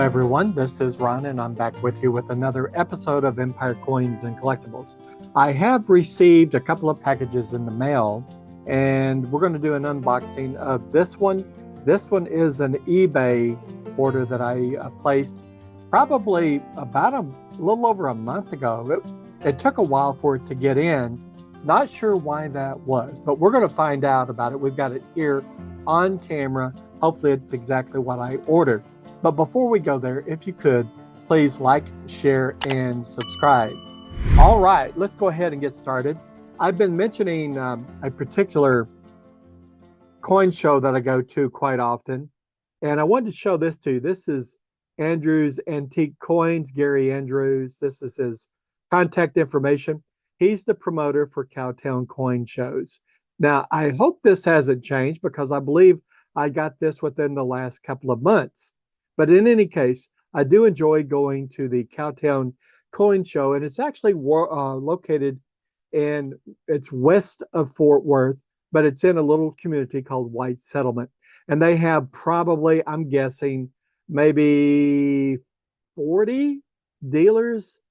everyone, this is Ron and I'm back with you with another episode of Empire Coins and Collectibles. I have received a couple of packages in the mail and we're going to do an unboxing of this one. This one is an eBay order that I placed probably about a little over a month ago. It took a while for it to get in. Not sure why that was, but we're going to find out about it. We've got it here on camera. Hopefully it's exactly what I ordered. But before we go there, if you could, please like, share, and subscribe. All right, let's go ahead and get started. I've been mentioning a particular coin show that I go to quite often, and I wanted to show this to you. This is Andrew's Antique Coins, Gary Andrews. This is his contact information. He's the promoter for CowTown coin shows. Now, I hope this hasn't changed because I believe I got this within the last couple of months. But in any case, I do enjoy going to the CowTown coin show, and it's actually located it's west of Fort Worth, but it's in a little community called White Settlement. And they have probably, I'm guessing, maybe 40 dealers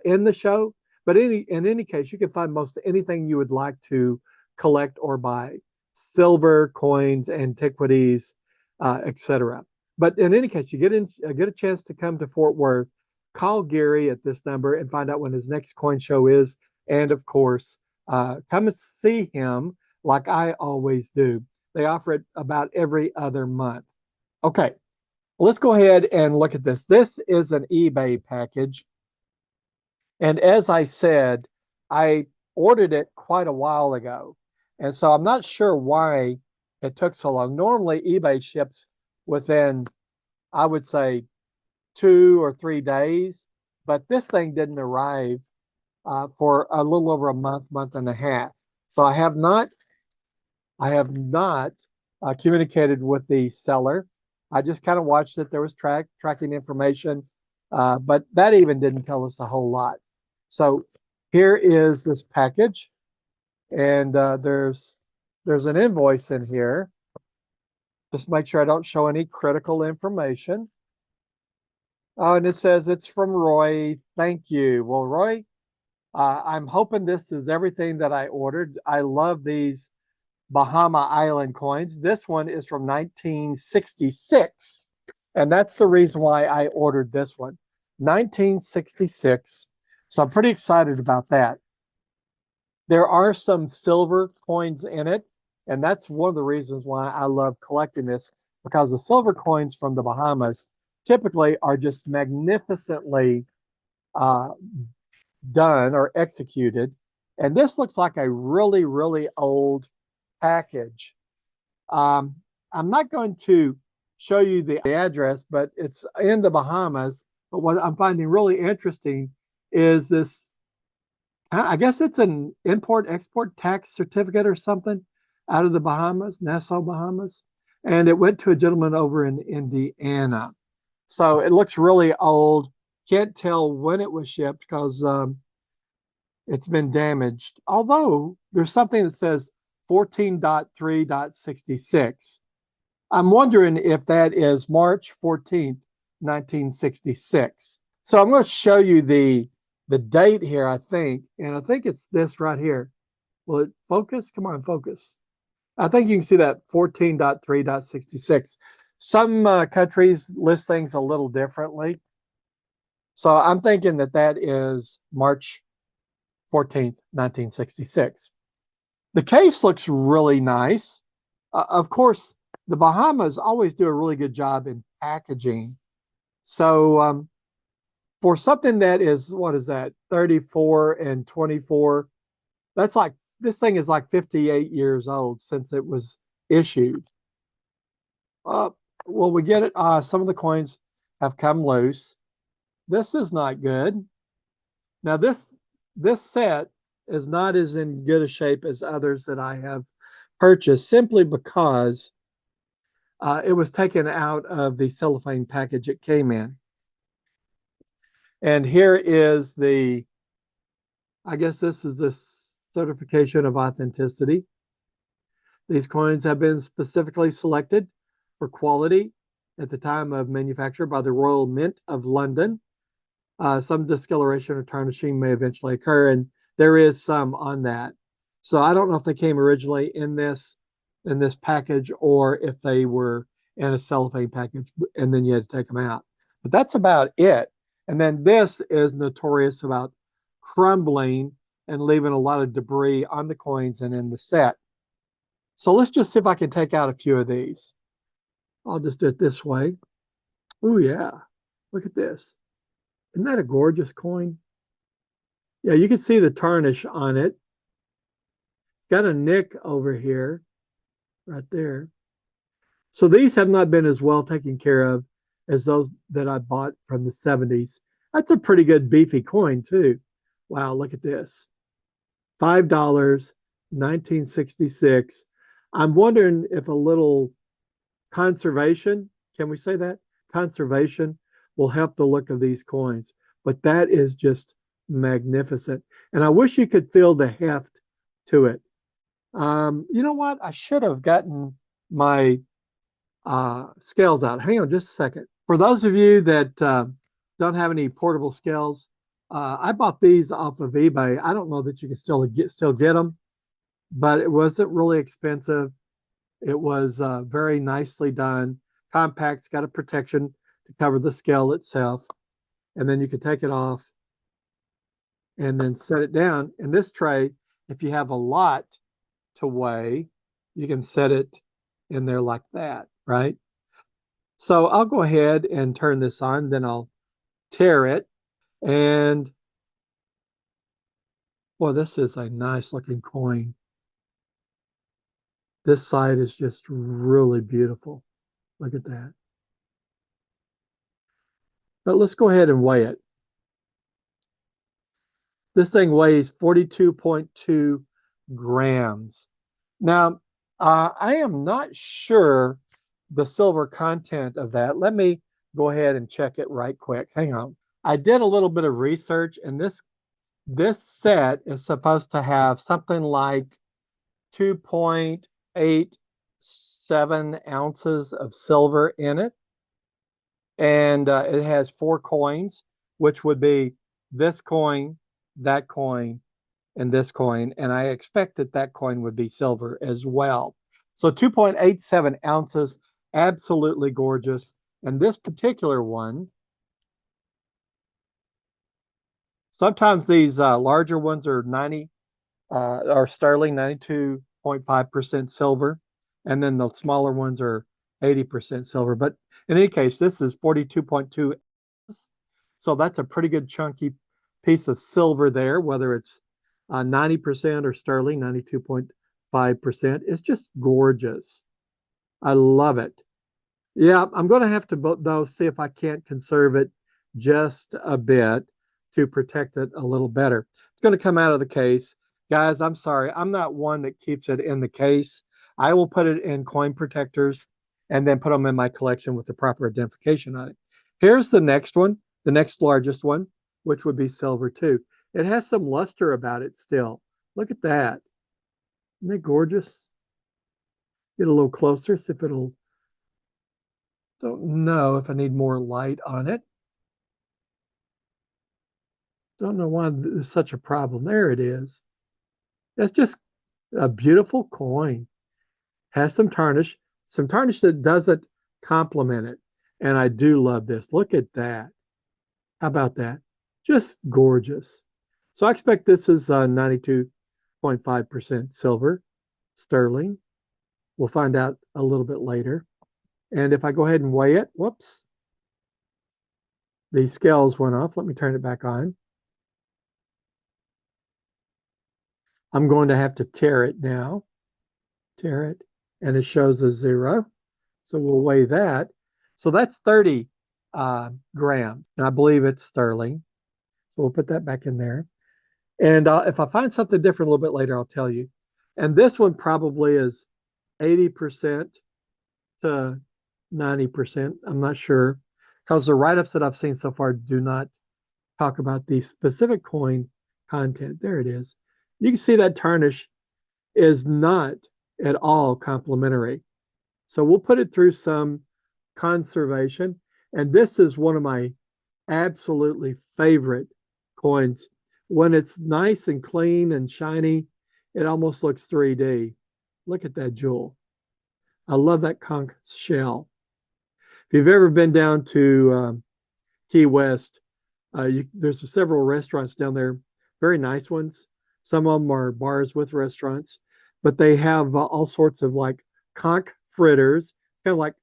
in the show. But in any case, you can find most anything you would like to collect or buy: silver, coins, antiquities, etc. But in any case, you get a chance to come to Fort Worth, call Gary at this number and find out when his next coin show is. And of course, come and see him like I always do. They offer it about every other month. Okay, let's go ahead and look at this. This is an eBay package. And as I said, I ordered it quite a while ago. And so I'm not sure why it took so long. Normally, eBay ships within, I would say, 2 or 3 days, but this thing didn't arrive for a little over a month and a half. So I have not communicated with the seller. I just kind of watched that there was tracking information, but that even didn't tell us a whole lot. So here is this package, and there's an invoice in here. Just make sure I don't show any critical information. Oh, and it says it's from Roy. Thank you. Well, Roy, I'm hoping this is everything that I ordered. I love these Bahama Island coins. This one is from 1966, and that's the reason why I ordered this one. 1966. So I'm pretty excited about that. There are some silver coins in it, and that's one of the reasons why I love collecting this, because the silver coins from the Bahamas typically are just magnificently done or executed. And this looks like a really, really old package. I'm not going to show you the address, but it's in the Bahamas. But what I'm finding really interesting is this, I guess it's an import-export tax certificate or something out of the Bahamas, Nassau, Bahamas. And it went to a gentleman over in Indiana. So it looks really old. Can't tell when it was shipped because it's been damaged. Although there's something that says 14.3.66. I'm wondering if that is March 14th, 1966. So I'm going to show you the date here, I think. And I think it's this right here. Will it focus? Come on, focus. I think you can see that 14.3.66. Some countries list things a little differently. So I'm thinking that that is March 14th, 1966. The case looks really nice. Of course, the Bahamas always do a really good job in packaging. So for something that is, what is that, 34 and 24, that's like, this thing is like 58 years old since it was issued. Well, we get it. Some of the coins have come loose. This is not good. Now, this set is not as in good a shape as others that I have purchased, simply because it was taken out of the cellophane package it came in. And here is I guess this is the certification of authenticity. These coins have been specifically selected for quality at the time of manufacture by the Royal Mint of London. Some discoloration or tarnishing may eventually occur, and there is some on that. So I don't know if they came originally in this package or if they were in a cellophane package and then you had to take them out. But that's about it. And then this is notorious about crumbling and leaving a lot of debris on the coins and in the set. So let's just see if I can take out a few of these. I'll just do it this way. Oh yeah, look at this. Isn't that a gorgeous coin? Yeah, you can see the tarnish on it. It's got a nick over here, right there. So these have not been as well taken care of as those that I bought from the 70s. That's a pretty good beefy coin too. Wow, look at this. $5, 1966. I'm wondering if a little conservation, can we say that? Conservation will help the look of these coins. But that is just magnificent. And I wish you could feel the heft to it. You know what? I should have gotten my scales out. Hang on just a second. For those of you that don't have any portable scales, I bought these off of eBay. I don't know that you can still get them, but it wasn't really expensive. It was very nicely done. Compact's got a protection to cover the scale itself. And then you can take it off and then set it down. In this tray, if you have a lot to weigh, you can set it in there like that, right? So I'll go ahead and turn this on, then I'll tear it. And boy, this is a nice looking coin. This side is just really beautiful. Look at that. But let's go ahead and weigh it. This thing weighs 42.2 grams. Now, I am not sure the silver content of that. Let me go ahead and check it right quick. Hang on. I did a little bit of research, and this set is supposed to have something like 2.87 ounces of silver in it. And it has 4 coins, which would be this coin, that coin, and this coin. And I expect that that coin would be silver as well. So 2.87 ounces, absolutely gorgeous. And this particular one, sometimes these larger ones are sterling, 92.5% silver. And then the smaller ones are 80% silver. But in any case, this is 42.2. So that's a pretty good chunky piece of silver there, whether it's 90% or sterling, 92.5%. It's just gorgeous. I love it. Yeah, I'm going to have to, though, see if I can't conserve it just a bit to protect it a little better. It's going to come out of the case. Guys, I'm sorry. I'm not one that keeps it in the case. I will put it in coin protectors and then put them in my collection with the proper identification on it. Here's the next one, the next largest one, which would be silver too. It has some luster about it still. Look at that. Isn't it gorgeous? Get a little closer, see if it'll, don't know if I need more light on it. Don't know why there's such a problem. There it is. It's just a beautiful coin. Has some tarnish that doesn't complement it. And I do love this. Look at that. How about that? Just gorgeous. So I expect this is 92.5% silver, sterling. We'll find out a little bit later. And if I go ahead and weigh it, whoops, the scales went off. Let me turn it back on. I'm going to have to tear it now. Tear it. And it shows a 0. So we'll weigh that. So that's 30 grams. And I believe it's sterling. So we'll put that back in there. And if I find something different a little bit later, I'll tell you. And this one probably is 80% to 90%. I'm not sure. Because the write-ups that I've seen so far do not talk about the specific coin content. There it is. You can see that tarnish is not at all complementary. So we'll put it through some conservation. And this is one of my absolutely favorite coins. When it's nice and clean and shiny, it almost looks 3D. Look at that jewel. I love that conch shell. If you've ever been down to Key West, there's several restaurants down there, very nice ones. Some of them are bars with restaurants, but they have all sorts of like conch fritters, kind of like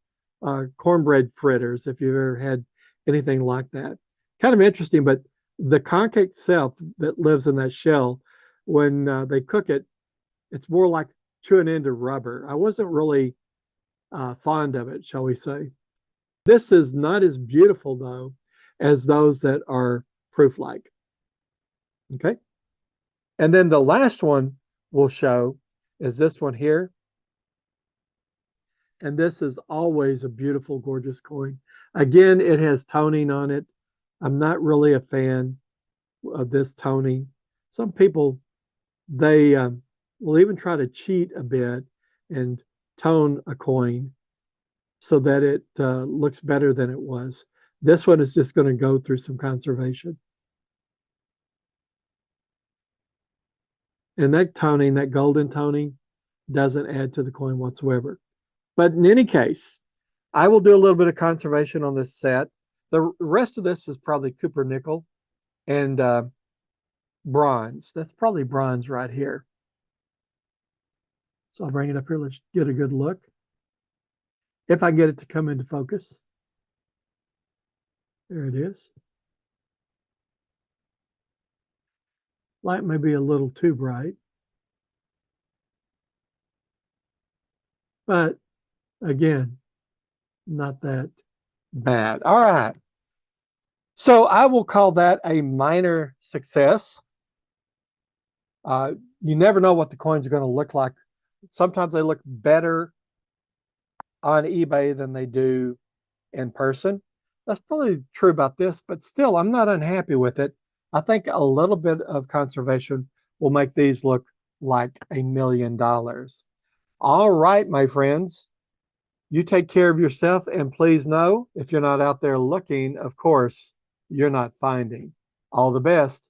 cornbread fritters, if you've ever had anything like that. Kind of interesting, but the conch itself that lives in that shell, when they cook it, it's more like chewing into rubber. I wasn't really fond of it, shall we say. This is not as beautiful, though, as those that are proof-like. Okay. And then the last one we'll show is this one here. And this is always a beautiful, gorgeous coin. Again, it has toning on it. I'm not really a fan of this toning. Some people, they will even try to cheat a bit and tone a coin so that it looks better than it was. This one is just going to go through some conservation. And that toning, that golden toning, doesn't add to the coin whatsoever. But in any case, I will do a little bit of conservation on this set. The rest of this is probably Cooper nickel and bronze. That's probably bronze right here. So I'll bring it up here. Let's get a good look. If I get it to come into focus. There it is. Light may be a little too bright. But again, not that bad. All right. So I will call that a minor success. You never know what the coins are going to look like. Sometimes they look better on eBay than they do in person. That's probably true about this, but still, I'm not unhappy with it. I think a little bit of conservation will make these look like $1 million. All right, my friends, you take care of yourself, and please know, if you're not out there looking, of course, you're not finding. All the best.